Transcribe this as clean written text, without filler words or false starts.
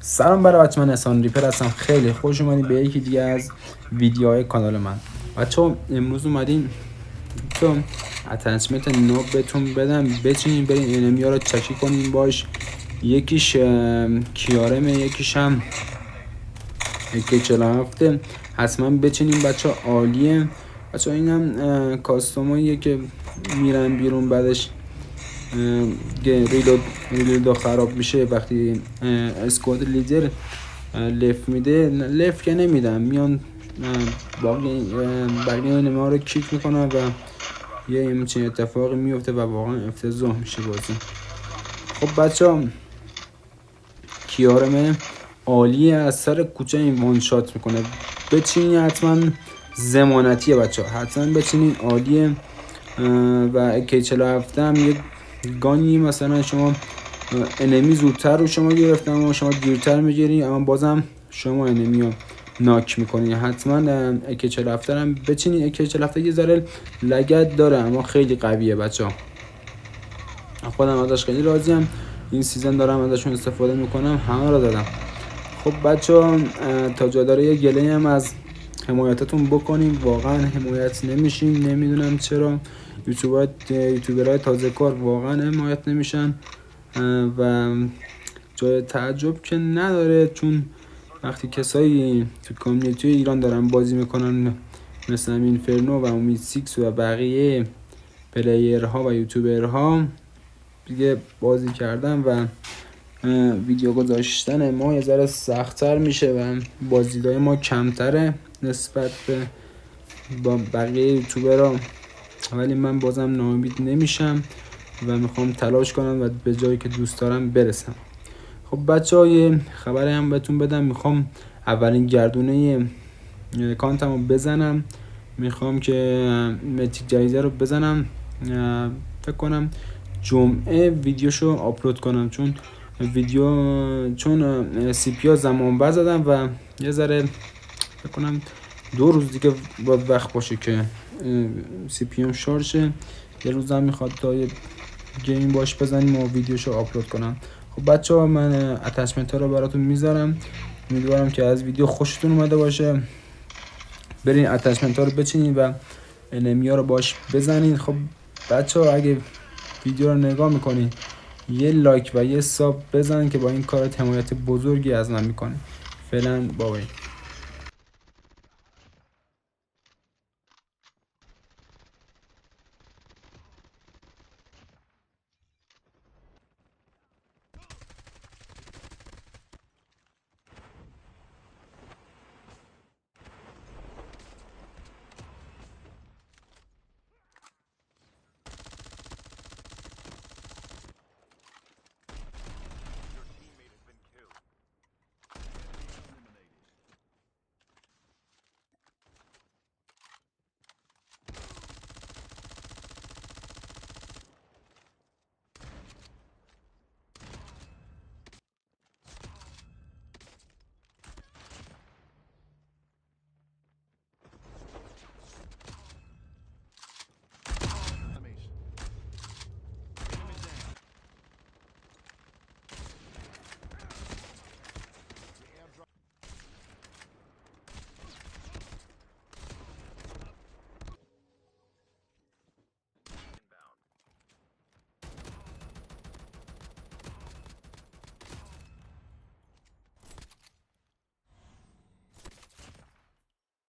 سلام برای بچه، من احسان ریپر هستم. خیلی خوش اومدید به یکی دیگه از ویدیوهای کانال من. بچه امروز اومدیم تو اتچمنت نو بهتون بدم، بچینین برین انمیا رو چکی کنین باش. یکیش کیارمه، یکیش هم AK47. حتما بچینین بچه، عالیه بچه. این هم کاستوماییه که میرن بیرون، بعدش ریلود خراب میشه وقتی اسکواد لیدر لف میده. لف که نمیدن، میان بقیه ما رو کیک میکنن و یه همچین اتفاقی میفته و واقعا افتضاح میشه بازی. خب بچه ها، کیارمه عالیه، از سر کوچه این وان شات میکنه. بچینین حتما، ضمانتیه بچه ها، حتما بچینین، عالیه. و AK47 هم یک گانی، مثلا شما انمی زودتر رو شما گرفتن و شما دیرتر میگیری، اما بازم شما انمی رو ناک میکنی. حتما AK47 هم بچینین. AK47 یه ذره لگت داره اما خیلی قویه بچه ها، خودم ازش خیلی راضیم. این سیزن دارم ازشون استفاده میکنم، همه رو دادم. خب بچه ها، تا جا داره یه گله هم از حمایتتون بکنیم. واقعا حمایت نمیشیم، نمیدونم چرا. یوتیوبرهای تازه کار واقعا حمایت نمیشن و جای تعجب که نداره، چون وقتی کسایی تو کامیونیتی ایران دارن بازی میکنن مثل همین فرنو و امید سیکس و بقیه پلیرها و یوتیوبرها دیگه بازی کردن و ویدیو گذاشتن ما یه ذره سخت‌تر میشه و بازدیدهای ما کمتره نسبت به با بقیه یوتیوبرها، ولی من بازم ناامید نمیشم و میخوام تلاش کنم و به جایی که دوست دارم برسم. خب بچه ها، یه خبری هم بهتون بدم. میخوام اولین گردونه کانتم رو بزنم، میخوام که متیک جایزه رو بزنم. فکر کنم جمعه ویدیوشو آپلود کنم، چون سی پی ها زمان بر زدم و یه ذره فکر کنم 2 روز دیگه باید وقت باشه که سی پی ام شارژ شه. یه روز هم میخواد تا یه گیم باش بزنیم و ویدیوشو آپلود کنم. خب بچه ها، من اتچمنت ها رو براتون میذارم، امیدوارم که از ویدیو خوشتون اومده باشه. برین اتچمنت ها رو بچینین و انمی ها رو باش بزنین. خب بچه ها، اگه ویدیو رو نگاه میکنین یه لایک و یه ساب بزن که با این کارت حمایت بزرگی از من میکنه. فعلا بابای.